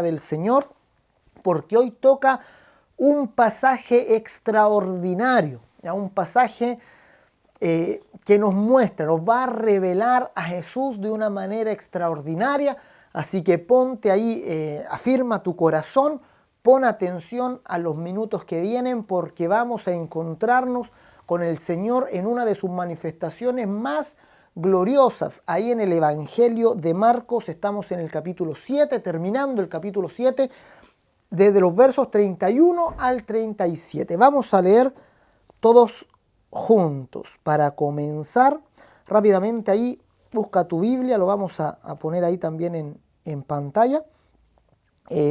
del Señor, porque hoy toca un pasaje extraordinario, ¿ya? Un pasaje que nos muestra, nos va a revelar a Jesús de una manera extraordinaria. Así que ponte ahí, afirma tu corazón, pon atención a los minutos que vienen, porque vamos a encontrarnos con el Señor en una de sus manifestaciones más gloriosas. Ahí en el Evangelio de Marcos estamos en el capítulo 7, terminando el capítulo 7, desde los versos 31 al 37. Vamos a leer todos juntos. Para comenzar, rápidamente ahí, busca tu Biblia, lo vamos a poner ahí también en pantalla.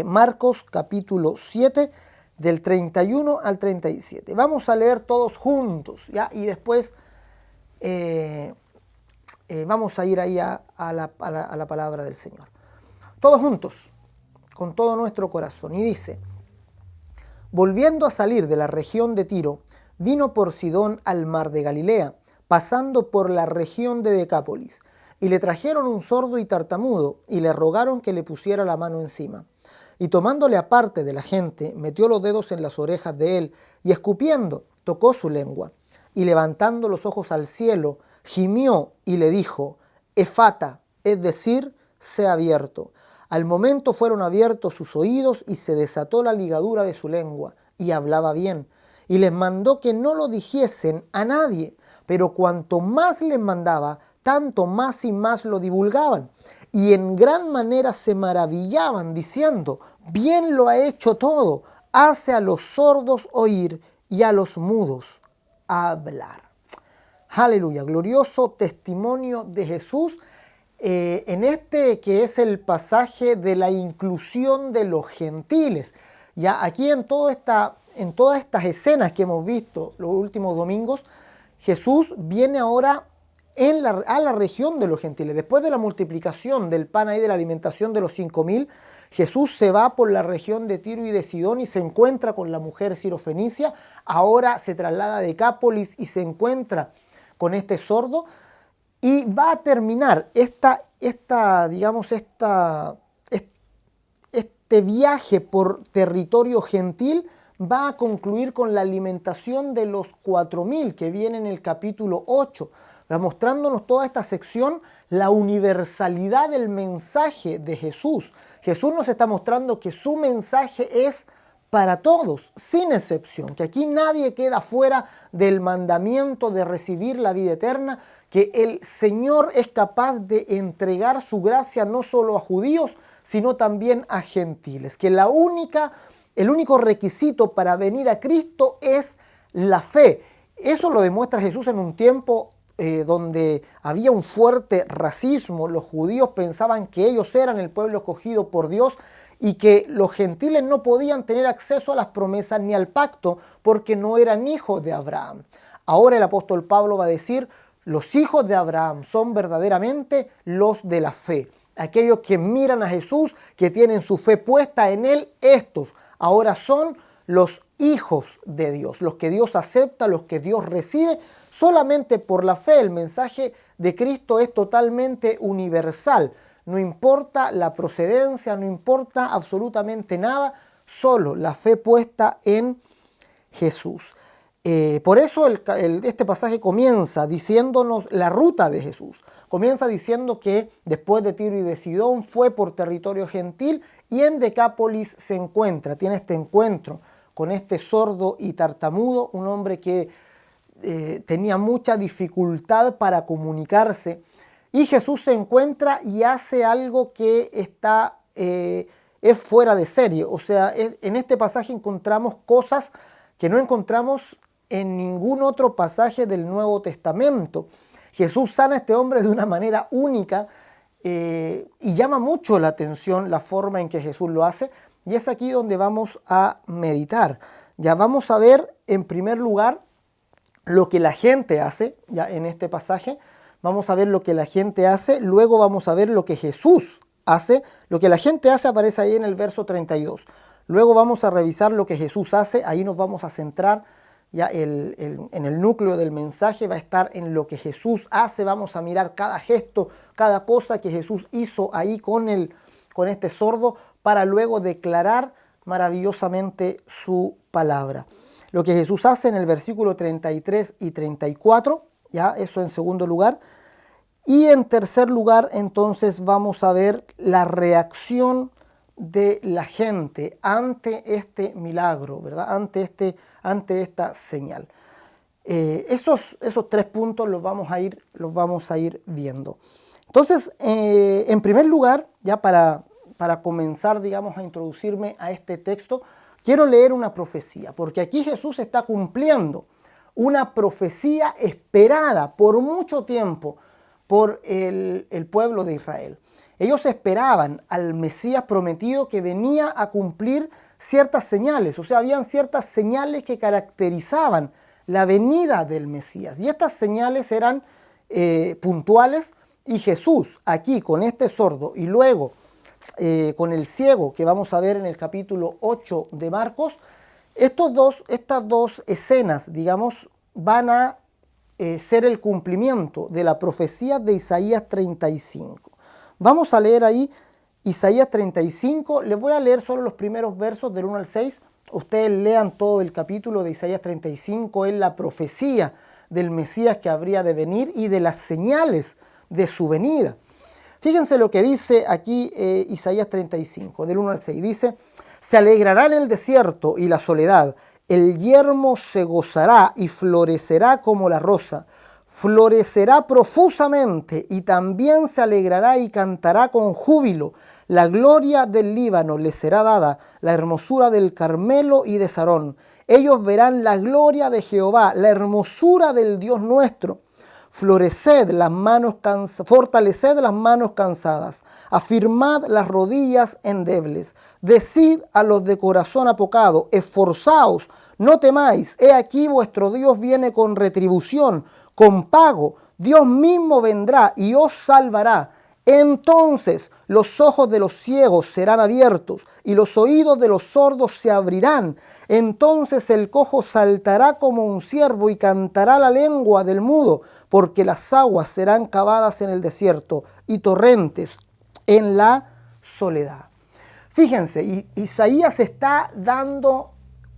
Marcos capítulo 7, del 31 al 37. Vamos a leer todos juntos, ¿ya? Y después vamos a ir ahí a la palabra del Señor. Todos juntos, con todo nuestro corazón. Y dice: volviendo a salir de la región de Tiro, vino por Sidón al mar de Galilea, pasando por la región de Decápolis, y le trajeron un sordo y tartamudo, y le rogaron que le pusiera la mano encima. Y tomándole aparte de la gente, metió los dedos en las orejas de él, y escupiendo, tocó su lengua. Y levantando los ojos al cielo, gimió y le dijo: Efata, es decir, sea abierto. Al momento fueron abiertos sus oídos y se desató la ligadura de su lengua, y hablaba bien. Y les mandó que no lo dijesen a nadie, pero cuanto más les mandaba, tanto más y más lo divulgaban. Y en gran manera se maravillaban, diciendo: bien lo ha hecho todo, hace a los sordos oír y a los mudos hablar. Aleluya, glorioso testimonio de Jesús en este que es el pasaje de la inclusión de los gentiles. Ya aquí en todas estas escenas que hemos visto los últimos domingos, Jesús viene ahora a la región de los gentiles. Después de la multiplicación del pan y de la alimentación de los 5.000, Jesús se va por la región de Tiro y de Sidón y se encuentra con la mujer sirofenicia. Ahora se traslada a Decápolis y se encuentra con este sordo. Y va a terminar este viaje por territorio gentil, va a concluir con la alimentación de los 4.000 que viene en el capítulo 8, mostrándonos toda esta sección la universalidad del mensaje de Jesús. Jesús nos está mostrando que su mensaje es para todos, sin excepción, que aquí nadie queda fuera del mandamiento de recibir la vida eterna, que el Señor es capaz de entregar su gracia no solo a judíos, sino también a gentiles, que el único requisito para venir a Cristo es la fe. Eso lo demuestra Jesús en un tiempo donde había un fuerte racismo. Los judíos pensaban que ellos eran el pueblo escogido por Dios y que los gentiles no podían tener acceso a las promesas ni al pacto porque no eran hijos de Abraham. Ahora el apóstol Pablo va a decir: los hijos de Abraham son verdaderamente los de la fe. Aquellos que miran a Jesús, que tienen su fe puesta en Él, estos ahora son los hijos de Dios, los que Dios acepta, los que Dios recibe solamente por la fe. El mensaje de Cristo es totalmente universal. No importa la procedencia, no importa absolutamente nada, solo la fe puesta en Jesús. Por eso este pasaje comienza diciéndonos la ruta de Jesús. Comienza diciendo que después de Tiro y de Sidón fue por territorio gentil y en Decápolis tiene este encuentro con este sordo y tartamudo, un hombre que tenía mucha dificultad para comunicarse. Y Jesús se encuentra y hace algo que es fuera de serie. O sea, en este pasaje encontramos cosas que no encontramos en ningún otro pasaje del Nuevo Testamento. Jesús sana a este hombre de una manera única y llama mucho la atención la forma en que Jesús lo hace. Y es aquí donde vamos a meditar. Ya vamos a ver en primer lugar lo que la gente hace, ya en este pasaje. Vamos a ver lo que la gente hace, luego vamos a ver lo que Jesús hace. Lo que la gente hace aparece ahí en el verso 32. Luego vamos a revisar lo que Jesús hace, ahí nos vamos a centrar ya en el núcleo del mensaje, va a estar en lo que Jesús hace. Vamos a mirar cada gesto, cada cosa que Jesús hizo ahí con este sordo, para luego declarar maravillosamente su palabra. Lo que Jesús hace en el versículo 33 y 34, ya eso en segundo lugar. Y en tercer lugar, entonces vamos a ver la reacción de la gente ante este milagro, ¿verdad? Ante esta señal. Esos 3 puntos los vamos a ir viendo. Entonces, en primer lugar, ya para comenzar, digamos, a introducirme a este texto, quiero leer una profecía, porque aquí Jesús está cumpliendo una profecía esperada por mucho tiempo por el pueblo de Israel. Ellos esperaban al Mesías prometido que venía a cumplir ciertas señales, o sea, habían ciertas señales que caracterizaban la venida del Mesías. Y estas señales eran puntuales, y Jesús aquí con este sordo y luego con el ciego que vamos a ver en el capítulo 8 de Marcos, estas dos escenas, digamos, van a ser el cumplimiento de la profecía de Isaías 35. Vamos a leer ahí Isaías 35, les voy a leer solo los primeros versos del 1 al 6. Ustedes lean todo el capítulo de Isaías 35, es la profecía del Mesías que habría de venir y de las señales de su venida. Fíjense lo que dice aquí Isaías 35, del 1 al 6. Dice: se alegrará en el desierto y la soledad, el yermo se gozará y florecerá como la rosa. Florecerá profusamente y también se alegrará y cantará con júbilo. La gloria del Líbano le será dada, la hermosura del Carmelo y de Sarón. Ellos verán la gloria de Jehová, la hermosura del Dios nuestro. Fortaleced las manos cansadas, afirmad las rodillas endebles. Decid a los de corazón apocado: esforzaos, no temáis, he aquí vuestro Dios viene con retribución, con pago. Dios mismo vendrá y os salvará. Entonces los ojos de los ciegos serán abiertos y los oídos de los sordos se abrirán. Entonces el cojo saltará como un ciervo y cantará la lengua del mudo, porque las aguas serán cavadas en el desierto y torrentes en la soledad. Fíjense, Isaías está dando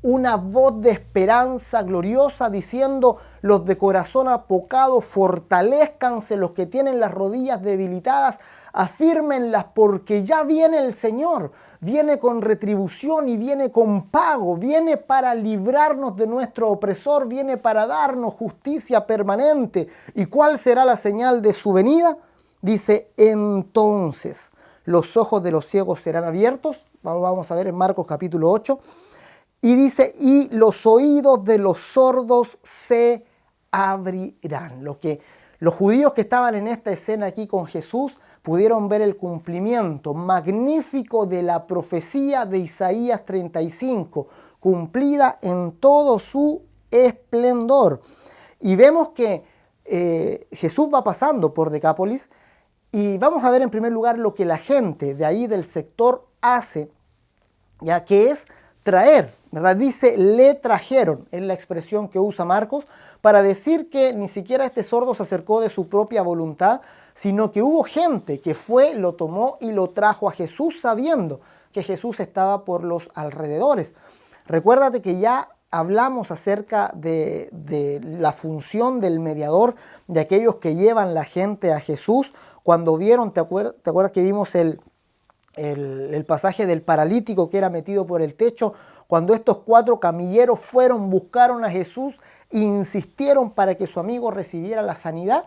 una voz de esperanza gloriosa diciendo: los de corazón apocado, fortalezcanse, los que tienen las rodillas debilitadas, afírmenlas, porque ya viene el Señor, viene con retribución y viene con pago, viene para librarnos de nuestro opresor, viene para darnos justicia permanente. ¿Y cuál será la señal de su venida? Dice: entonces los ojos de los ciegos serán abiertos. Vamos a ver en Marcos capítulo 8. Y dice: y los oídos de los sordos se abrirán. Los judíos que estaban en esta escena aquí con Jesús pudieron ver el cumplimiento magnífico de la profecía de Isaías 35, cumplida en todo su esplendor. Y vemos que Jesús va pasando por Decápolis, y vamos a ver en primer lugar lo que la gente de ahí del sector hace, ya que es traer, ¿verdad? Dice: le trajeron, es la expresión que usa Marcos para decir que ni siquiera este sordo se acercó de su propia voluntad, sino que hubo gente que fue, lo tomó y lo trajo a Jesús sabiendo que Jesús estaba por los alrededores. Recuérdate que ya hablamos acerca de la función del mediador, de aquellos que llevan la gente a Jesús. Cuando vieron, ¿te acuerdas que vimos el pasaje del paralítico que era metido por el techo? Cuando estos 4 camilleros buscaron a Jesús e insistieron para que su amigo recibiera la sanidad.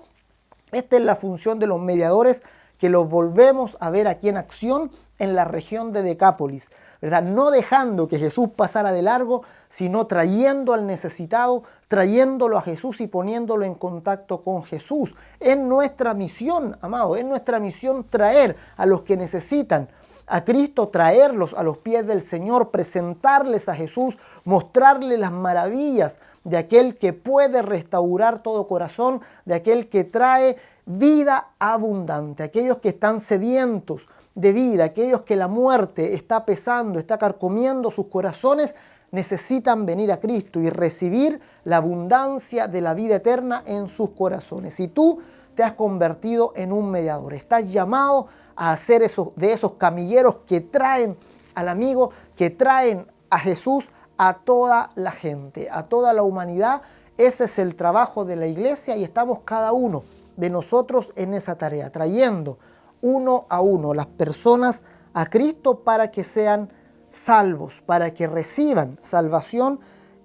Esta es la función de los mediadores, que los volvemos a ver aquí en acción en la región de Decápolis, ¿verdad? No dejando que Jesús pasara de largo, sino trayendo al necesitado, trayéndolo a Jesús y poniéndolo en contacto con Jesús. Es nuestra misión, amado, es nuestra misión traer a los que necesitan a Cristo, traerlos a los pies del Señor, presentarles a Jesús, mostrarles las maravillas de aquel que puede restaurar todo corazón, de aquel que trae vida abundante, aquellos que están sedientos de vida, aquellos que la muerte está pesando, está carcomiendo sus corazones, necesitan venir a Cristo y recibir la abundancia de la vida eterna en sus corazones. Si tú te has convertido en un mediador. Estás llamado a ser de esos camilleros que traen al amigo, que traen a Jesús a toda la gente, a toda la humanidad. Ese es el trabajo de la iglesia y estamos cada uno de nosotros en esa tarea, trayendo uno a uno las personas a Cristo para que sean salvos, para que reciban salvación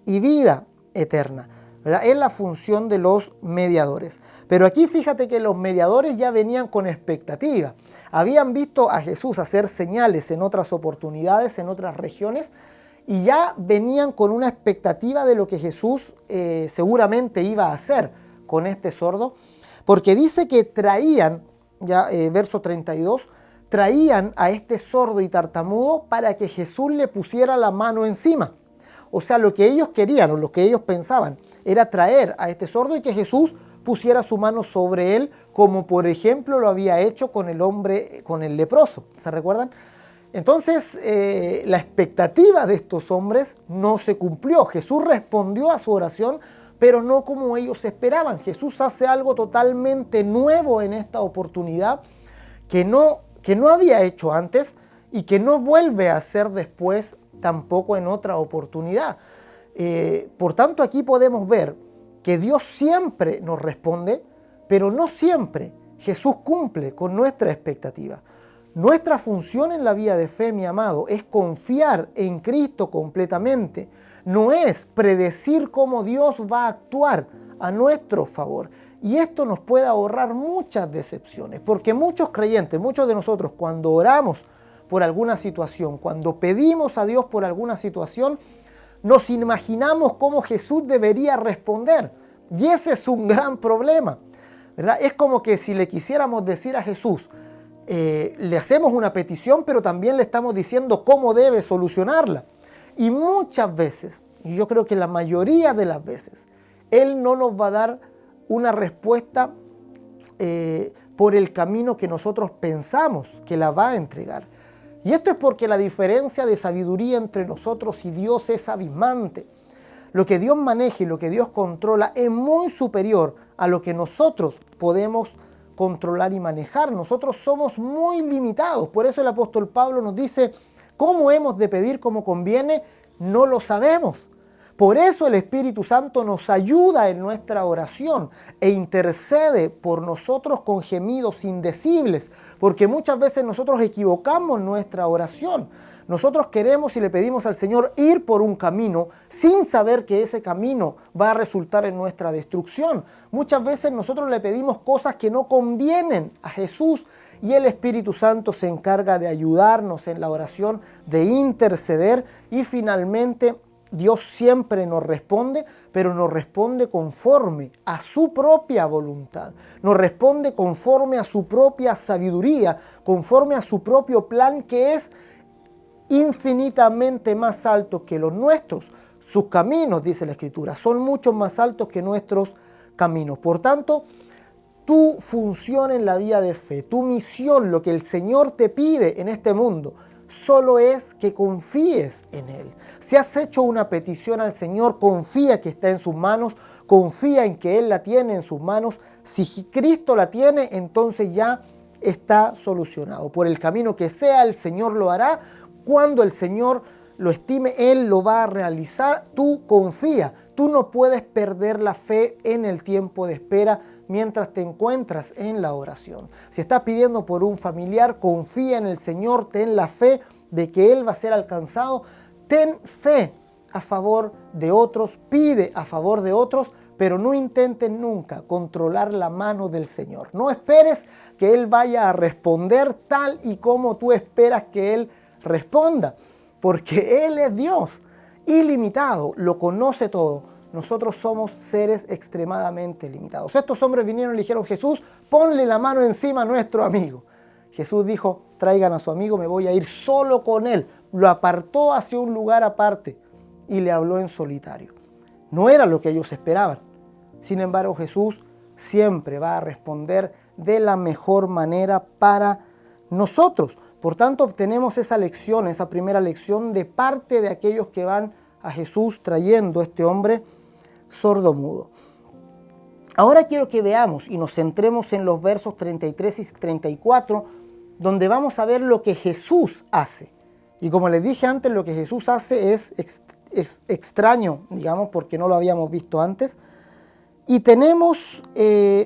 y vida eterna, ¿verdad? Es la función de los mediadores. Pero aquí fíjate que los mediadores ya venían con expectativa. Habían visto a Jesús hacer señales en otras oportunidades, en otras regiones, y ya venían con una expectativa de lo que Jesús seguramente iba a hacer con este sordo, porque dice que traían, ya verso 32, traían a este sordo y tartamudo para que Jesús le pusiera la mano encima. O sea, lo que ellos querían o lo que ellos pensaban era traer a este sordo y que Jesús pusiera su mano sobre él, como por ejemplo lo había hecho con el hombre, con el leproso. ¿Se recuerdan? Entonces, la expectativa de estos hombres no se cumplió. Jesús respondió a su oración, pero no como ellos esperaban. Jesús hace algo totalmente nuevo en esta oportunidad que no había hecho antes y que no vuelve a hacer después tampoco en otra oportunidad. Por tanto, aquí podemos ver que Dios siempre nos responde, pero no siempre Jesús cumple con nuestra expectativa. Nuestra función en la vida de fe, mi amado, es confiar en Cristo completamente. No es predecir cómo Dios va a actuar a nuestro favor. Y esto nos puede ahorrar muchas decepciones, porque muchos creyentes, muchos de nosotros, cuando oramos por alguna situación, cuando pedimos a Dios por alguna situación, nos imaginamos cómo Jesús debería responder. Y ese es un gran problema, ¿verdad? Es como que si le quisiéramos decir a Jesús, le hacemos una petición, pero también le estamos diciendo cómo debe solucionarla. Y muchas veces, y yo creo que la mayoría de las veces, Él no nos va a dar una respuesta por el camino que nosotros pensamos que la va a entregar. Y esto es porque la diferencia de sabiduría entre nosotros y Dios es abismante. Lo que Dios maneja y lo que Dios controla es muy superior a lo que nosotros podemos controlar y manejar. Nosotros somos muy limitados. Por eso el apóstol Pablo nos dice, ¿cómo hemos de pedir como conviene? No lo sabemos. Por eso el Espíritu Santo nos ayuda en nuestra oración e intercede por nosotros con gemidos indecibles, porque muchas veces nosotros equivocamos nuestra oración. Nosotros queremos y le pedimos al Señor ir por un camino sin saber que ese camino va a resultar en nuestra destrucción. Muchas veces nosotros le pedimos cosas que no convienen a Jesús y el Espíritu Santo se encarga de ayudarnos en la oración, de interceder y finalmente Dios siempre nos responde, pero nos responde conforme a su propia voluntad. Nos responde conforme a su propia sabiduría, conforme a su propio plan que es infinitamente más alto que los nuestros. Sus caminos, dice la Escritura, son mucho más altos que nuestros caminos. Por tanto, tu función en la vida de fe, tu misión, lo que el Señor te pide en este mundo, solo es que confíes en Él. Si has hecho una petición al Señor, confía que está en sus manos, confía en que Él la tiene en sus manos. Si Cristo la tiene, entonces ya está solucionado. Por el camino que sea, el Señor lo hará. Cuando el Señor lo estime, Él lo va a realizar. Tú confía. Tú no puedes perder la fe en el tiempo de espera mientras te encuentras en la oración. Si estás pidiendo por un familiar, confía en el Señor, ten la fe de que Él va a ser alcanzado. Ten fe a favor de otros, pide a favor de otros, pero no intentes nunca controlar la mano del Señor. No esperes que Él vaya a responder tal y como tú esperas que Él responda, porque Él es Dios, ilimitado, lo conoce todo. Nosotros somos seres extremadamente limitados. Estos hombres vinieron y le dijeron, Jesús, ponle la mano encima a nuestro amigo. Jesús dijo, traigan a su amigo, me voy a ir solo con él. Lo apartó hacia un lugar aparte y le habló en solitario. No era lo que ellos esperaban. Sin embargo, Jesús siempre va a responder de la mejor manera para nosotros. Por tanto, obtenemos esa lección, esa primera lección de parte de aquellos que van a Jesús trayendo a este hombre sordomudo. Ahora quiero que veamos y nos centremos en los versos 33 y 34, donde vamos a ver lo que Jesús hace. Y como les dije antes, lo que Jesús hace es extraño, digamos, porque no lo habíamos visto antes. Y tenemos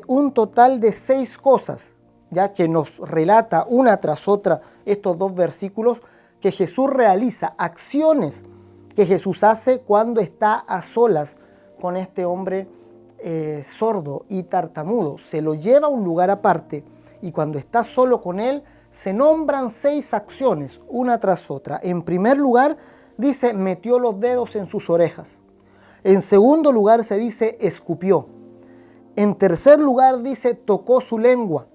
un total de 6 cosas, ya que nos relata una tras otra estos 2 versículos, que Jesús realiza, acciones que Jesús hace cuando está a solas con este hombre sordo y tartamudo. Se lo lleva a un lugar aparte y cuando está solo con él se nombran 6 acciones, una tras otra. En primer lugar dice, metió los dedos en sus orejas. En segundo lugar se dice, escupió. En tercer lugar dice, tocó su lengua.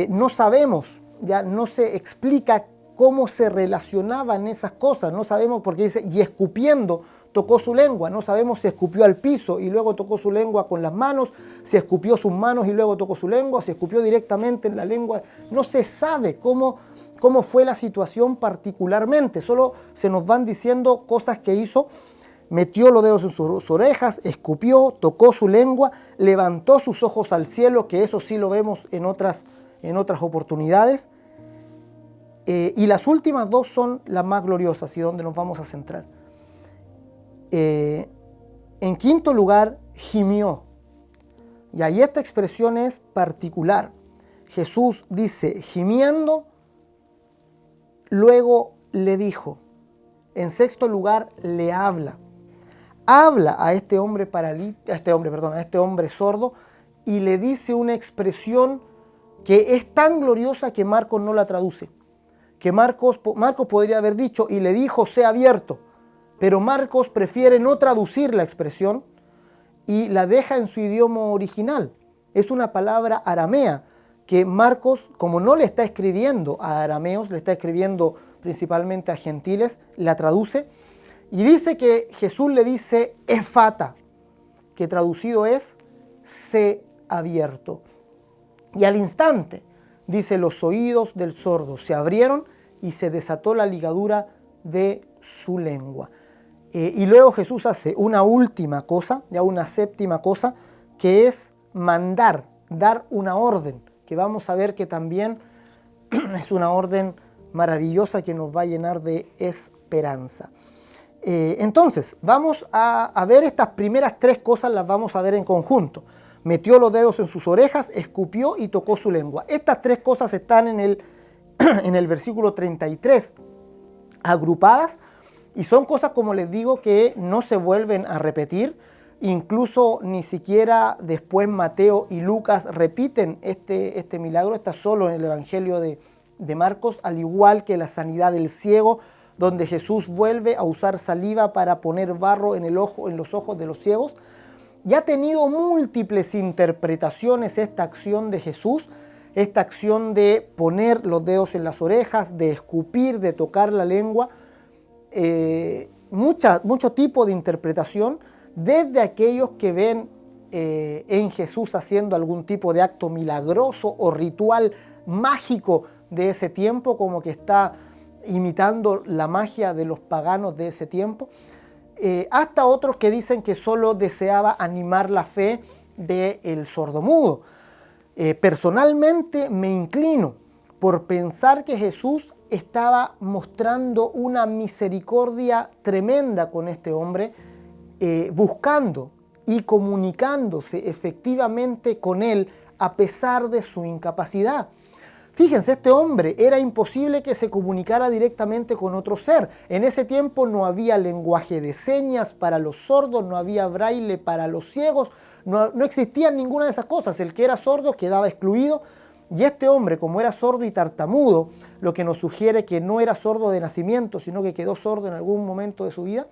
No sabemos, ya no se explica cómo se relacionaban esas cosas. No sabemos porque dice, y escupiendo tocó su lengua. No sabemos si escupió al piso y luego tocó su lengua con las manos, si escupió sus manos y luego tocó su lengua, si escupió directamente en la lengua. No se sabe cómo fue la situación particularmente. Solo se nos van diciendo cosas que hizo. Metió los dedos en sus orejas, escupió, tocó su lengua, levantó sus ojos al cielo, que eso sí lo vemos en otras oportunidades. Y las últimas 2 son las más gloriosas y donde nos vamos a centrar. En quinto lugar, gimió. Y ahí esta expresión es particular. Jesús dice, gimiendo, luego le dijo. En sexto lugar, le habla. Habla a este hombre a este hombre sordo y le dice una expresión que es tan gloriosa que Marcos no la traduce. Que Marcos podría haber dicho, y le dijo, sea abierto. Pero Marcos prefiere no traducir la expresión y la deja en su idioma original. Es una palabra aramea que Marcos, como no le está escribiendo a arameos, le está escribiendo principalmente a gentiles, la traduce y dice que Jesús le dice efata, que traducido es sé abierto. Y al instante, dice, los oídos del sordo se abrieron y se desató la ligadura de su lengua. Y luego Jesús hace una última cosa, ya una séptima cosa, que es dar una orden, que vamos a ver que también es una orden maravillosa que nos va a llenar de esperanza. Entonces, vamos a ver estas primeras 3 cosas, las vamos a ver en conjunto. Metió los dedos en sus orejas, escupió y tocó su lengua. Estas 3 cosas están en el versículo 33 agrupadas y son cosas, como les digo, que no se vuelven a repetir. Incluso ni siquiera después Mateo y Lucas repiten este milagro. Está solo en el Evangelio de Marcos, al igual que la sanidad del ciego, donde Jesús vuelve a usar saliva para poner barro en los ojos de los ciegos. Y ha tenido múltiples interpretaciones esta acción de Jesús, esta acción de poner los dedos en las orejas, de escupir, de tocar la lengua. Mucho tipo de interpretación, desde aquellos que ven en Jesús haciendo algún tipo de acto milagroso o ritual mágico de ese tiempo, como que está imitando la magia de los paganos de ese tiempo, hasta otros que dicen que solo deseaba animar la fe del sordomudo. Personalmente me inclino por pensar que Jesús estaba mostrando una misericordia tremenda con este hombre, buscando y comunicándose efectivamente con él a pesar de su incapacidad. Fíjense, este hombre era imposible que se comunicara directamente con otro ser. En ese tiempo no había lenguaje de señas para los sordos, no había braille para los ciegos, no existían ninguna de esas cosas. El que era sordo quedaba excluido. Y este hombre, como era sordo y tartamudo, lo que nos sugiere que no era sordo de nacimiento, sino que quedó sordo en algún momento de su vida,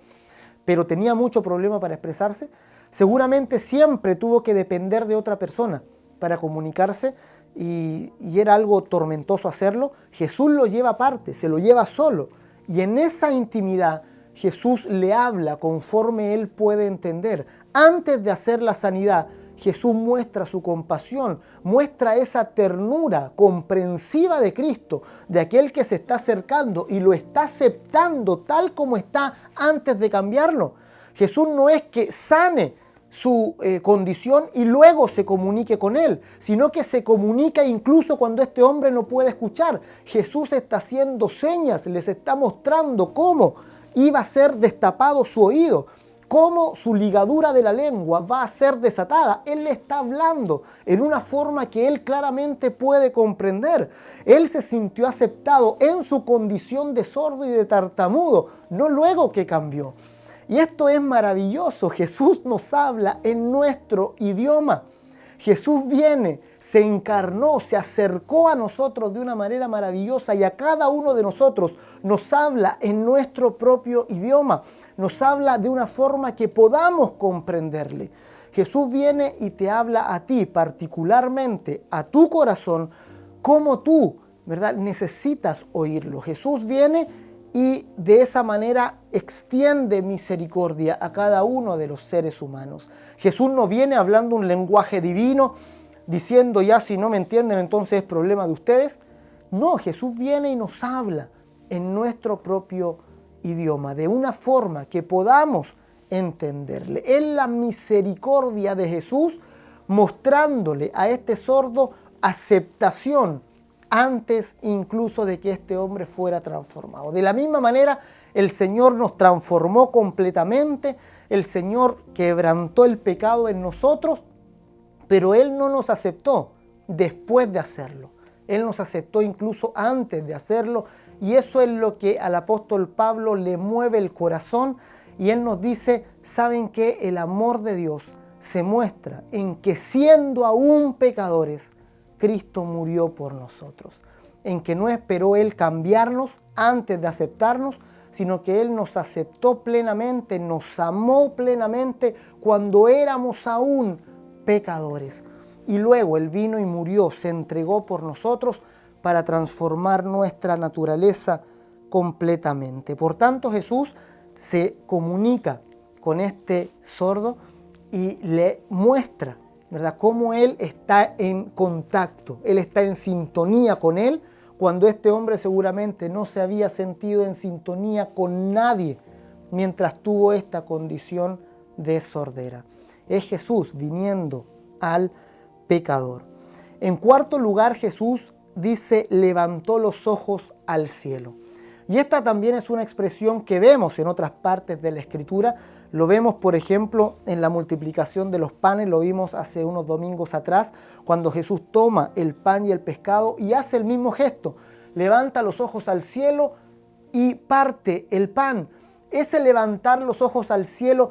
pero tenía mucho problema para expresarse, seguramente siempre tuvo que depender de otra persona para comunicarse y era algo tormentoso hacerlo. Jesús lo lleva aparte, se lo lleva solo y en esa intimidad Jesús le habla conforme él puede entender. Antes de hacer la sanidad, Jesús muestra su compasión, muestra esa ternura comprensiva de Cristo, de aquel que se está acercando y lo está aceptando tal como está antes de cambiarlo. Jesús no es que sane su condición y luego se comunique con él, sino que se comunica incluso cuando este hombre no puede escuchar. Jesús está haciendo señas, les está mostrando cómo iba a ser destapado su oído, cómo su ligadura de la lengua va a ser desatada. Él le está hablando en una forma que él claramente puede comprender. Él se sintió aceptado en su condición de sordo y de tartamudo, no luego que cambió. Y esto es maravilloso. Jesús nos habla en nuestro idioma. Jesús viene, se encarnó, se acercó a nosotros de una manera maravillosa y a cada uno de nosotros nos habla en nuestro propio idioma. Nos habla de una forma que podamos comprenderle. Jesús viene y te habla a ti, particularmente a tu corazón, como tú, ¿verdad?, necesitas oírlo. Jesús viene y de esa manera extiende misericordia a cada uno de los seres humanos. Jesús no viene hablando un lenguaje divino, diciendo ya si no me entienden entonces es problema de ustedes. No, Jesús viene y nos habla en nuestro propio idioma, de una forma que podamos entenderle. Es la misericordia de Jesús mostrándole a este sordo aceptación antes incluso de que este hombre fuera transformado. De la misma manera, el Señor nos transformó completamente, el Señor quebrantó el pecado en nosotros, pero Él no nos aceptó después de hacerlo. Él nos aceptó incluso antes de hacerlo, y eso es lo que al apóstol Pablo le mueve el corazón, y él nos dice, ¿saben qué? El amor de Dios se muestra en que siendo aún pecadores, Cristo murió por nosotros, en que no esperó Él cambiarnos antes de aceptarnos, sino que Él nos aceptó plenamente, nos amó plenamente cuando éramos aún pecadores. Y luego Él vino y murió, se entregó por nosotros para transformar nuestra naturaleza completamente. Por tanto, Jesús se comunica con este sordo y le muestra, ¿verdad?, cómo Él está en contacto, Él está en sintonía con Él, cuando este hombre seguramente no se había sentido en sintonía con nadie mientras tuvo esta condición de sordera. Es Jesús viniendo al pecador. En cuarto lugar, Jesús dice, levantó los ojos al cielo. Y esta también es una expresión que vemos en otras partes de la Escritura. Lo vemos, por ejemplo, en la multiplicación de los panes, lo vimos hace unos domingos atrás, cuando Jesús toma el pan y el pescado y hace el mismo gesto. Levanta los ojos al cielo y parte el pan. Ese levantar los ojos al cielo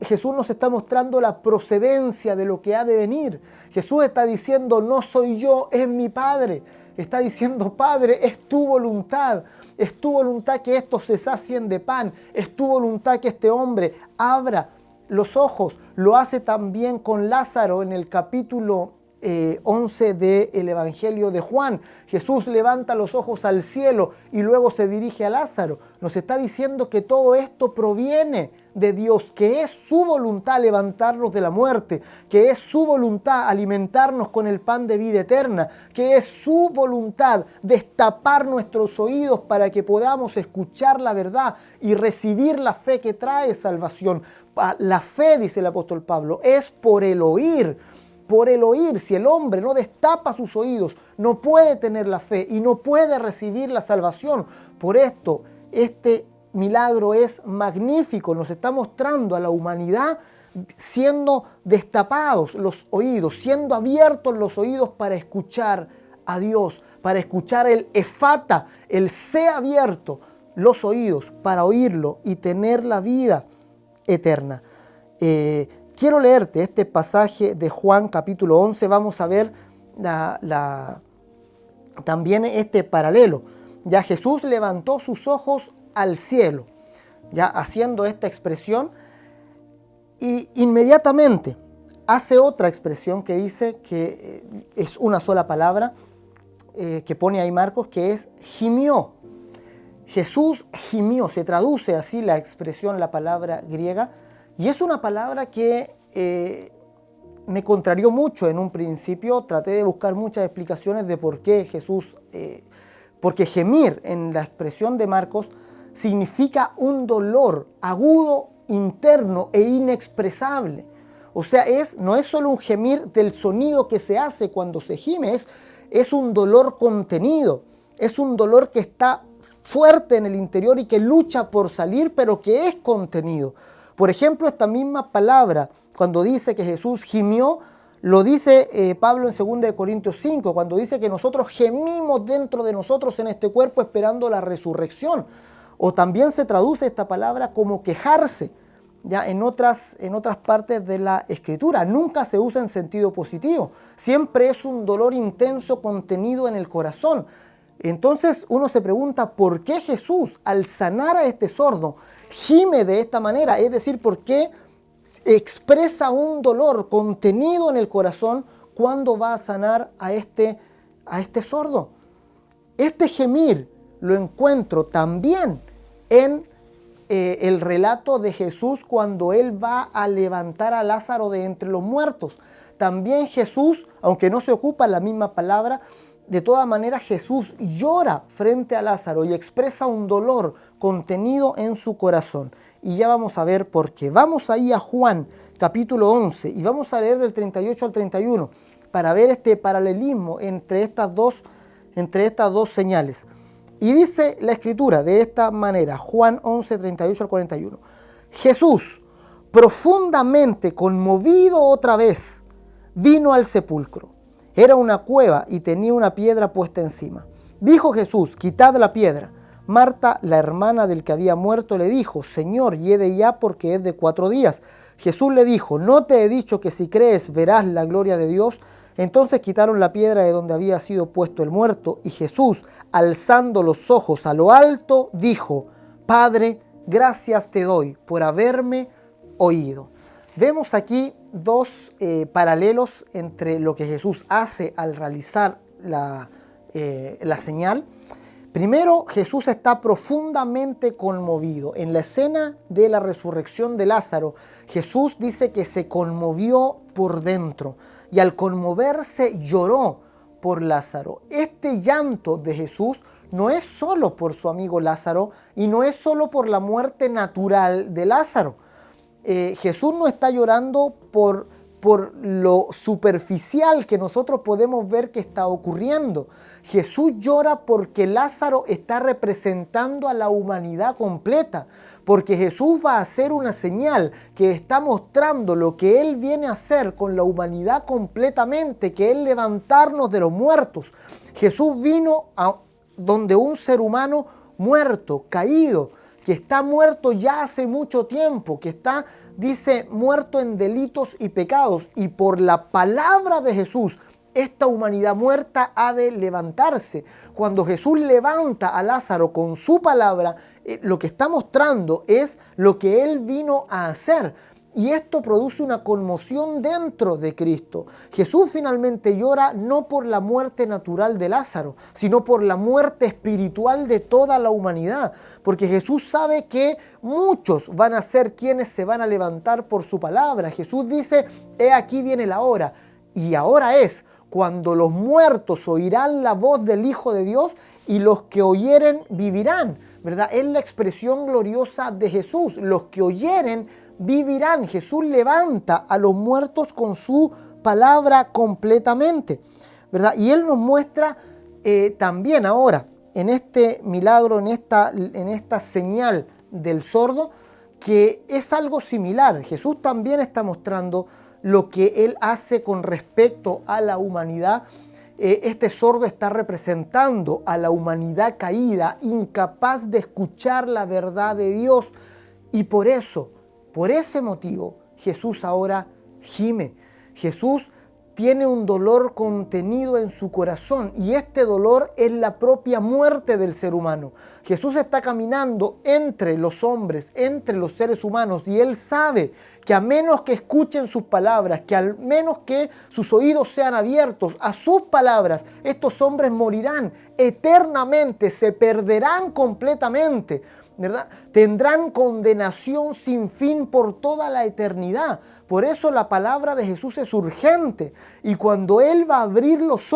Jesús nos está mostrando la procedencia de lo que ha de venir. Jesús está diciendo, no soy yo, es mi Padre. Está diciendo, Padre, es tu voluntad. Es tu voluntad que estos se sacien de pan. Es tu voluntad que este hombre abra los ojos. Lo hace también con Lázaro en el capítulo 11 del Evangelio de Juan. Jesús levanta los ojos al cielo y luego se dirige a Lázaro. Nos está diciendo que todo esto proviene de Dios, que es su voluntad levantarnos de la muerte, que es su voluntad alimentarnos con el pan de vida eterna, que es su voluntad destapar nuestros oídos para que podamos escuchar la verdad y recibir la fe que trae salvación. La fe, dice el apóstol Pablo, es por el oír. Por el oír, si el hombre no destapa sus oídos, no puede tener la fe y no puede recibir la salvación. Por esto, este milagro es magnífico, nos está mostrando a la humanidad siendo destapados los oídos, siendo abiertos los oídos para escuchar a Dios, para escuchar el efata, el sea abierto los oídos para oírlo y tener la vida eterna. Quiero leerte este pasaje de Juan capítulo 11, vamos a ver también este paralelo. Ya Jesús levantó sus ojos al cielo, ya haciendo esta expresión, y inmediatamente hace otra expresión que dice que es una sola palabra, que pone ahí Marcos, que es gimió. Jesús gimió, se traduce así la expresión, la palabra griega, y es una palabra que me contrarió mucho en un principio. Traté de buscar muchas explicaciones de por qué Jesús, porque gemir en la expresión de Marcos significa un dolor agudo, interno e inexpresable. O sea, no es solo un gemir del sonido que se hace cuando se gime, es un dolor contenido, es un dolor que está fuerte en el interior y que lucha por salir, pero que es contenido. Por ejemplo, esta misma palabra, cuando dice que Jesús gimió, lo dice Pablo en 2 Corintios 5, cuando dice que nosotros gemimos dentro de nosotros en este cuerpo esperando la resurrección. O también se traduce esta palabra como quejarse, ya en otras partes de la Escritura. Nunca se usa en sentido positivo. Siempre es un dolor intenso contenido en el corazón. Entonces uno se pregunta por qué Jesús, al sanar a este sordo, gime de esta manera. Es decir, por qué expresa un dolor contenido en el corazón cuando va a sanar a este sordo. Este gemir lo encuentro también en el relato de Jesús cuando Él va a levantar a Lázaro de entre los muertos. También Jesús, aunque no se ocupa la misma palabra, de todas maneras Jesús llora frente a Lázaro y expresa un dolor contenido en su corazón. Y ya vamos a ver por qué. Vamos ahí a Juan capítulo 11 y vamos a leer del 38 al 31 para ver este paralelismo entre estas dos señales. Y dice la Escritura de esta manera, Juan 11, 38 al 41. Jesús, profundamente conmovido otra vez, vino al sepulcro. Era una cueva y tenía una piedra puesta encima. Dijo Jesús, quitad la piedra. Marta, la hermana del que había muerto, le dijo, Señor, hiede ya porque es de 4 días. Jesús le dijo, ¿no te he dicho que si crees verás la gloria de Dios? Entonces quitaron la piedra de donde había sido puesto el muerto, y Jesús, alzando los ojos a lo alto, dijo, Padre, gracias te doy por haberme oído. Vemos aquí dos paralelos entre lo que Jesús hace al realizar la señal. Primero, Jesús está profundamente conmovido. En la escena de la resurrección de Lázaro, Jesús dice que se conmovió por dentro y al conmoverse lloró por Lázaro. Este llanto de Jesús no es solo por su amigo Lázaro y no es solo por la muerte natural de Lázaro. Jesús no está llorando por lo superficial que nosotros podemos ver que está ocurriendo. Jesús llora porque Lázaro está representando a la humanidad completa, porque Jesús va a hacer una señal que está mostrando lo que Él viene a hacer con la humanidad completamente, que es levantarnos de los muertos. Jesús vino a donde un ser humano muerto, caído, que está muerto ya hace mucho tiempo, que está, dice, muerto en delitos y pecados. Y por la palabra de Jesús, esta humanidad muerta ha de levantarse. Cuando Jesús levanta a Lázaro con su palabra, lo que está mostrando es lo que Él vino a hacer. Y esto produce una conmoción dentro de Cristo. Jesús finalmente llora no por la muerte natural de Lázaro, sino por la muerte espiritual de toda la humanidad. Porque Jesús sabe que muchos van a ser quienes se van a levantar por su palabra. Jesús dice, he aquí viene la hora. Y ahora es cuando los muertos oirán la voz del Hijo de Dios y los que oyeren vivirán. ¿Verdad? Es la expresión gloriosa de Jesús. Los que oyeren vivirán. Jesús levanta a los muertos con su palabra completamente, ¿verdad? Y Él nos muestra también ahora, en este milagro, en esta señal del sordo, que es algo similar. Jesús también está mostrando lo que Él hace con respecto a la humanidad. Este sordo está representando a la humanidad caída, incapaz de escuchar la verdad de Dios. Y por ese motivo, Jesús ahora gime. Jesús tiene un dolor contenido en su corazón y este dolor es la propia muerte del ser humano. Jesús está caminando entre los hombres, entre los seres humanos, y Él sabe que a menos que escuchen sus palabras, que al menos que sus oídos sean abiertos a sus palabras, estos hombres morirán eternamente, se perderán completamente, ¿verdad? Tendrán condenación sin fin por toda la eternidad. Por eso la palabra de Jesús es urgente. Y cuando Él va a abrir los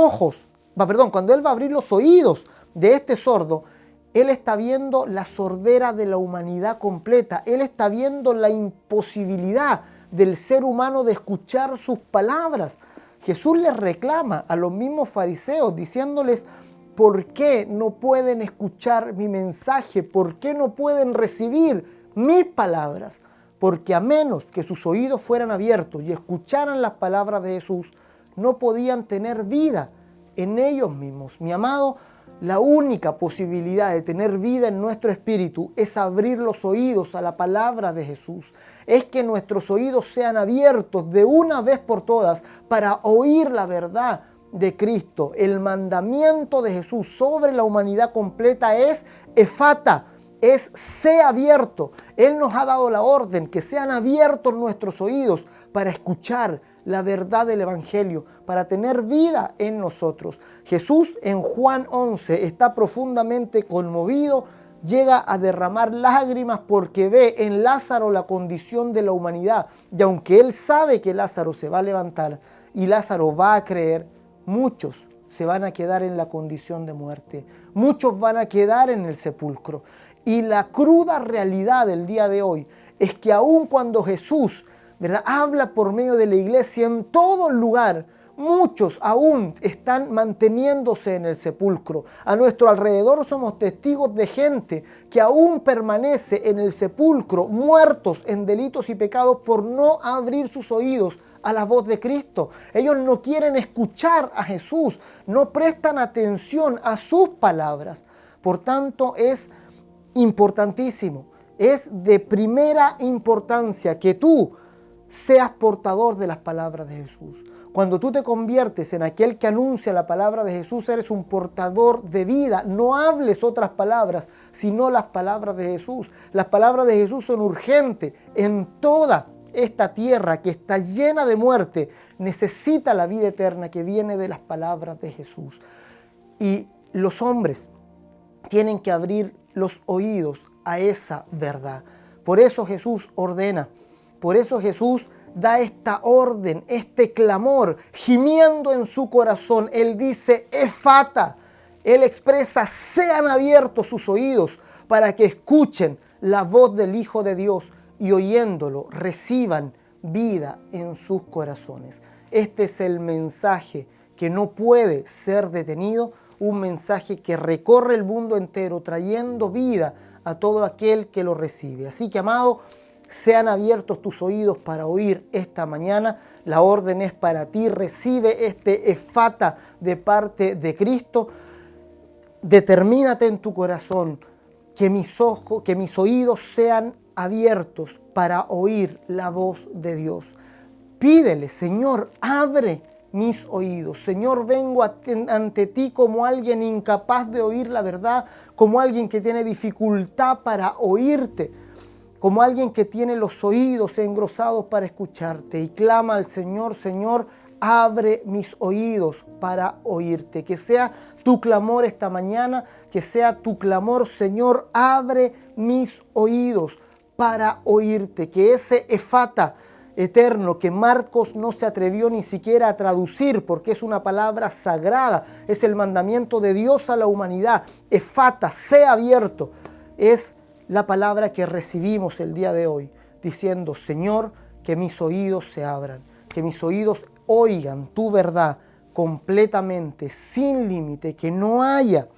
cuando Él va a abrir los oídos de este sordo, Él está viendo la sordera de la humanidad completa. Él está viendo la imposibilidad del ser humano de escuchar sus palabras. Jesús les reclama a los mismos fariseos diciéndoles: ¿por qué no pueden escuchar mi mensaje? ¿Por qué no pueden recibir mis palabras? Porque a menos que sus oídos fueran abiertos y escucharan las palabras de Jesús, no podían tener vida en ellos mismos. Mi amado, la única posibilidad de tener vida en nuestro espíritu es abrir los oídos a la palabra de Jesús. Es que nuestros oídos sean abiertos de una vez por todas para oír la verdad de Cristo. El mandamiento de Jesús sobre la humanidad completa es efata, es sea abierto. Él nos ha dado la orden que sean abiertos nuestros oídos para escuchar la verdad del Evangelio, para tener vida en nosotros. Jesús en Juan 11 está profundamente conmovido, llega a derramar lágrimas porque ve en Lázaro la condición de la humanidad. Y aunque él sabe que Lázaro se va a levantar y Lázaro va a creer, muchos se van a quedar en la condición de muerte. Muchos van a quedar en el sepulcro. Y la cruda realidad del día de hoy es que aun cuando Jesús, ¿verdad?, habla por medio de la iglesia en todo lugar, muchos aún están manteniéndose en el sepulcro. A nuestro alrededor somos testigos de gente que aún permanece en el sepulcro, muertos en delitos y pecados por no abrir sus oídos a la voz de Cristo. Ellos no quieren escuchar a Jesús, no prestan atención a sus palabras. Por tanto, es importantísimo, es de primera importancia que tú seas portador de las palabras de Jesús. Cuando tú te conviertes en aquel que anuncia la palabra de Jesús, eres un portador de vida. No hables otras palabras, sino las palabras de Jesús. Las palabras de Jesús son urgentes. En toda esta tierra que está llena de muerte, necesita la vida eterna que viene de las palabras de Jesús. Y los hombres tienen que abrir los oídos a esa verdad. Por eso Jesús ordena, por eso Jesús da esta orden, este clamor, gimiendo en su corazón. Él dice, efata. Él expresa, sean abiertos sus oídos para que escuchen la voz del Hijo de Dios y oyéndolo reciban vida en sus corazones. Este es el mensaje que no puede ser detenido, un mensaje que recorre el mundo entero trayendo vida a todo aquel que lo recibe. Así que, amado, sean abiertos tus oídos para oír esta mañana. La orden es para ti. Recibe este efata de parte de Cristo. Determínate en tu corazón que mis oídos sean abiertos para oír la voz de Dios. Pídele, Señor, abre mis oídos. Señor, vengo ante ti como alguien incapaz de oír la verdad, como alguien que tiene dificultad para oírte, como alguien que tiene los oídos engrosados para escucharte, y clama al Señor, Señor, abre mis oídos para oírte. Que sea tu clamor esta mañana, que sea tu clamor, Señor, abre mis oídos para oírte. Que ese efata eterno que Marcos no se atrevió ni siquiera a traducir porque es una palabra sagrada, es el mandamiento de Dios a la humanidad. Efata, sea abierto, es la palabra que recibimos el día de hoy, diciendo, Señor, que mis oídos se abran, que mis oídos oigan tu verdad completamente, sin límite, que no haya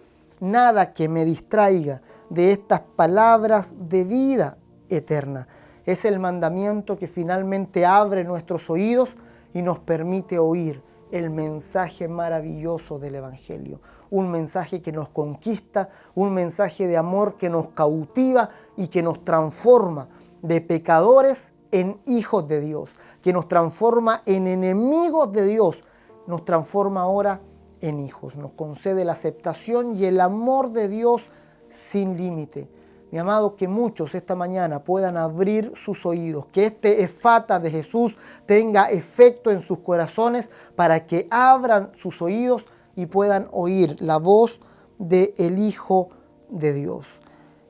nada que me distraiga de estas palabras de vida eterna. Es el mandamiento que finalmente abre nuestros oídos y nos permite oír el mensaje maravilloso del Evangelio. Un mensaje que nos conquista, un mensaje de amor que nos cautiva y que nos transforma de pecadores en hijos de Dios, que nos transforma en enemigos de Dios, nos transforma ahora en hijos. Nos concede la aceptación y el amor de Dios sin límite. Mi amado, que muchos esta mañana puedan abrir sus oídos, que este efata de Jesús tenga efecto en sus corazones para que abran sus oídos y puedan oír la voz del Hijo de Dios.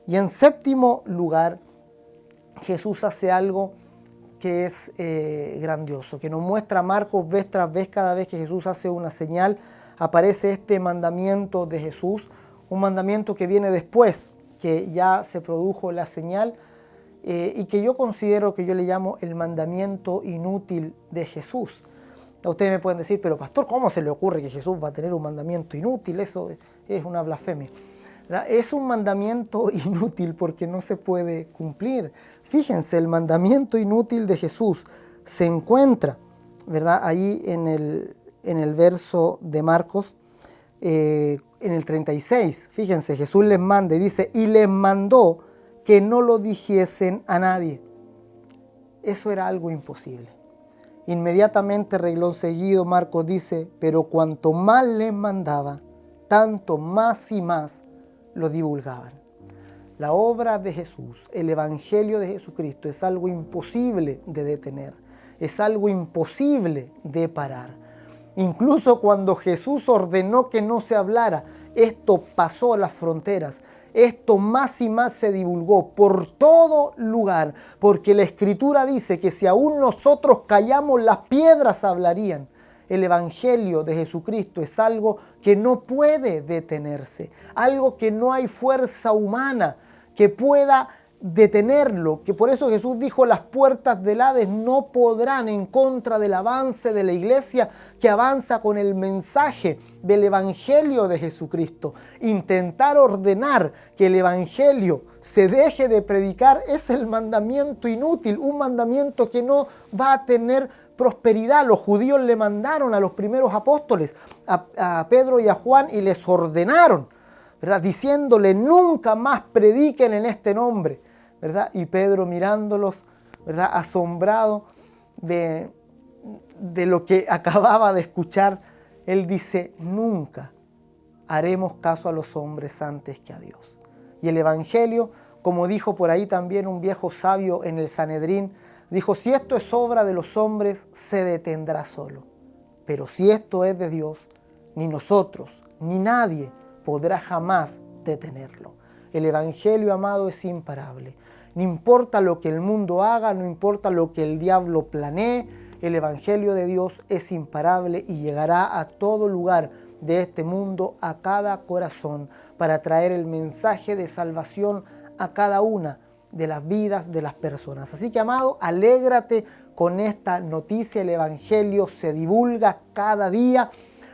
Y en séptimo lugar, Jesús hace algo que es grandioso, que nos muestra Marcos vez tras vez. Cada vez que Jesús hace una señal, aparece este mandamiento de Jesús, un mandamiento que viene después que ya se produjo la señal, y que yo considero, que yo le llamo el mandamiento inútil de Jesús. Ustedes me pueden decir, pero pastor, ¿cómo se le ocurre que Jesús va a tener un mandamiento inútil? Eso es una blasfemia. ¿Verdad? Es un mandamiento inútil porque no se puede cumplir. Fíjense, el mandamiento inútil de Jesús se encuentra, ¿verdad?, ahí en el verso de Marcos, en el 36. Fíjense, Jesús les manda y dice, y les mandó que no lo dijesen a nadie. Eso era algo imposible. Inmediatamente, reglón seguido, Marcos dice, pero cuanto más les mandaba, tanto más y más lo divulgaban. La obra de Jesús, el Evangelio de Jesucristo, es algo imposible de detener, es algo imposible de parar. Incluso cuando Jesús ordenó que no se hablara, esto pasó las fronteras. Esto más y más se divulgó por todo lugar, porque la Escritura dice que si aún nosotros callamos, las piedras hablarían. El Evangelio de Jesucristo es algo que no puede detenerse, algo que no hay fuerza humana que pueda detenerlo, que por eso Jesús dijo, las puertas del Hades no podrán en contra del avance de la iglesia que avanza con el mensaje del Evangelio de Jesucristo. Intentar ordenar que el Evangelio se deje de predicar es el mandamiento inútil, un mandamiento que no va a tener prosperidad. Los judíos le mandaron a los primeros apóstoles, a Pedro y a Juan, y les ordenaron, ¿verdad?, diciéndole, nunca más prediquen en este nombre, ¿verdad? Y Pedro mirándolos, ¿verdad?, asombrado de lo que acababa de escuchar, él dice, nunca haremos caso a los hombres antes que a Dios. Y el Evangelio, como dijo por ahí también un viejo sabio en el Sanedrín, dijo, si esto es obra de los hombres, se detendrá solo. Pero si esto es de Dios, ni nosotros, ni nadie podrá jamás detenerlo. El Evangelio, amado, es imparable. No importa lo que el mundo haga, no importa lo que el diablo planee, el Evangelio de Dios es imparable y llegará a todo lugar de este mundo, a cada corazón, para traer el mensaje de salvación a cada una de las vidas de las personas. Así que, amado, alégrate con esta noticia. El Evangelio se divulga cada día.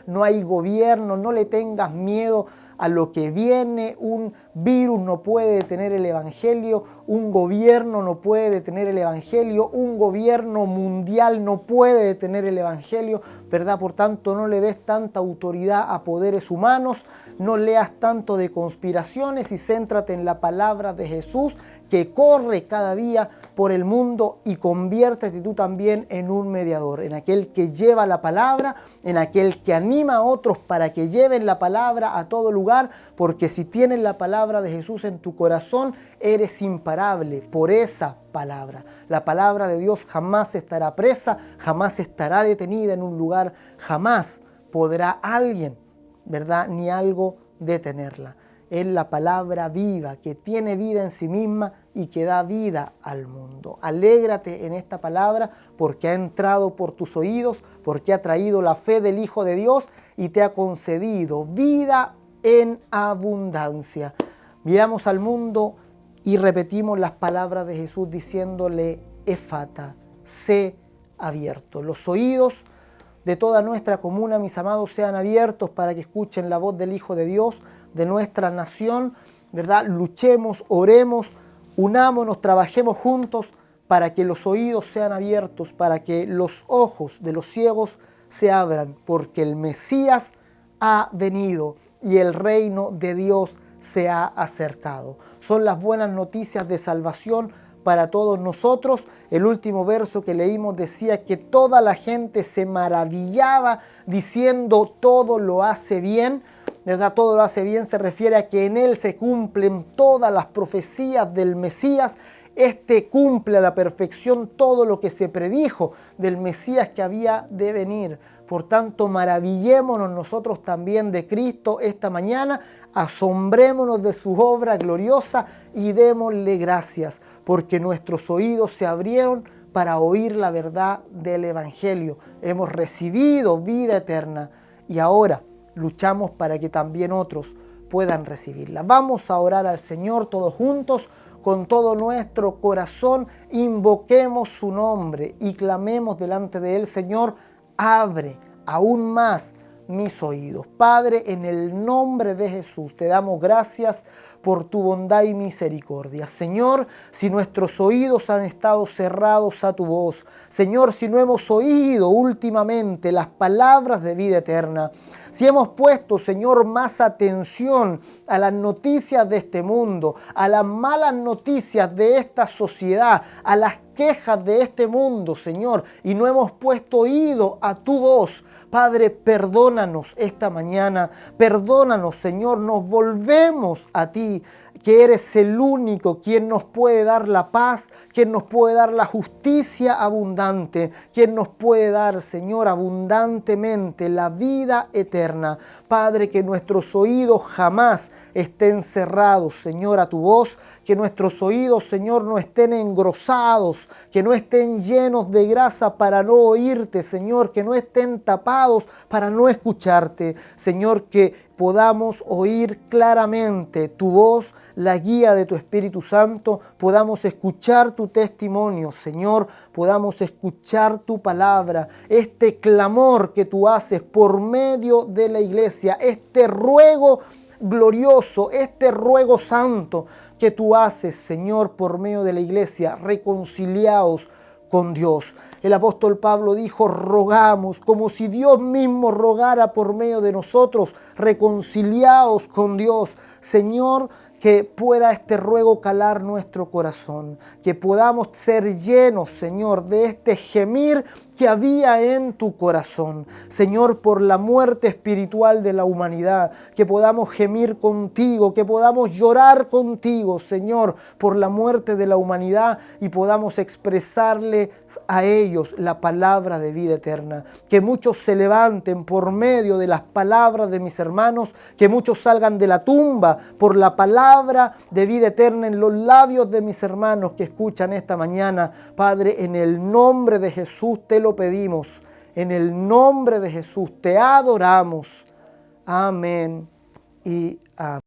No hay gobierno, no le tengas miedo a lo que viene. Un virus no puede detener el Evangelio, un gobierno no puede detener el Evangelio, un gobierno mundial no puede detener el Evangelio, ¿verdad? Por tanto, no le des tanta autoridad a poderes humanos, no leas tanto de conspiraciones y céntrate en la palabra de Jesús que corre cada día por el mundo, y conviértete tú también en un mediador, en aquel que lleva la palabra, en aquel que anima a otros para que lleven la palabra a todo lugar, porque si tienes la palabra de Jesús en tu corazón, eres imparable por esa palabra. La palabra de Dios jamás estará presa, jamás estará detenida en un lugar, jamás podrá alguien, ¿verdad?, ni algo detenerla. Es la palabra viva, que tiene vida en sí misma y que da vida al mundo. Alégrate en esta palabra porque ha entrado por tus oídos, porque ha traído la fe del Hijo de Dios y te ha concedido vida en abundancia. Miramos al mundo y repetimos las palabras de Jesús diciéndole, Efata, sé abierto. Los oídos de toda nuestra comuna, mis amados, sean abiertos para que escuchen la voz del Hijo de Dios, de nuestra nación, ¿verdad? Luchemos, oremos, unámonos, trabajemos juntos para que los oídos sean abiertos, para que los ojos de los ciegos se abran, porque el Mesías ha venido y el reino de Dios se ha acercado. Son las buenas noticias de salvación para todos nosotros. El último verso que leímos decía que toda la gente se maravillaba diciendo todo lo hace bien, ¿verdad? Todo lo hace bien se refiere a que en él se cumplen todas las profecías del Mesías. Este cumple a la perfección todo lo que se predijo del Mesías que había de venir. Por tanto, maravillémonos nosotros también de Cristo esta mañana, asombrémonos de su obra gloriosa y démosle gracias, porque nuestros oídos se abrieron para oír la verdad del Evangelio. Hemos recibido vida eterna y ahora luchamos para que también otros puedan recibirla. Vamos a orar al Señor todos juntos con todo nuestro corazón, invoquemos su nombre y clamemos delante de Él: Señor, abre aún más mis oídos. Padre, en el nombre de Jesús te damos gracias por tu bondad y misericordia. Señor, si nuestros oídos han estado cerrados a tu voz, Señor, si no hemos oído últimamente las palabras de vida eterna, si hemos puesto, Señor, más atención a las noticias de este mundo, a las malas noticias de esta sociedad, a las quejas de este mundo, Señor, y no hemos puesto oído a tu voz, Padre, perdónanos esta mañana, perdónanos, Señor, nos volvemos a ti, que eres el único quien nos puede dar la paz, quien nos puede dar la justicia abundante, quien nos puede dar, Señor, abundantemente la vida eterna. Padre, que nuestros oídos jamás estén cerrados, Señor, a tu voz, que nuestros oídos, Señor, no estén engrosados, que no estén llenos de grasa para no oírte, Señor, que no estén tapados para no escucharte, Señor, que podamos oír claramente tu voz, la guía de tu Espíritu Santo, podamos escuchar tu testimonio, Señor, podamos escuchar tu palabra, este clamor que tú haces por medio de la iglesia, este ruego glorioso, este ruego santo que tú haces, Señor, por medio de la iglesia, reconciliados con Dios. El apóstol Pablo dijo: rogamos, como si Dios mismo rogara por medio de nosotros, reconciliados con Dios. Señor, que pueda este ruego calar nuestro corazón, que podamos ser llenos, Señor, de este gemir que había en tu corazón, Señor, por la muerte espiritual de la humanidad, que podamos gemir contigo, que podamos llorar contigo, Señor, por la muerte de la humanidad, y podamos expresarles a ellos la palabra de vida eterna. Que muchos se levanten por medio de las palabras de mis hermanos, que muchos salgan de la tumba por la palabra de vida eterna en los labios de mis hermanos que escuchan esta mañana. Padre, en el nombre de Jesús te lo pedimos, en el nombre de Jesús te adoramos. Amén y amén.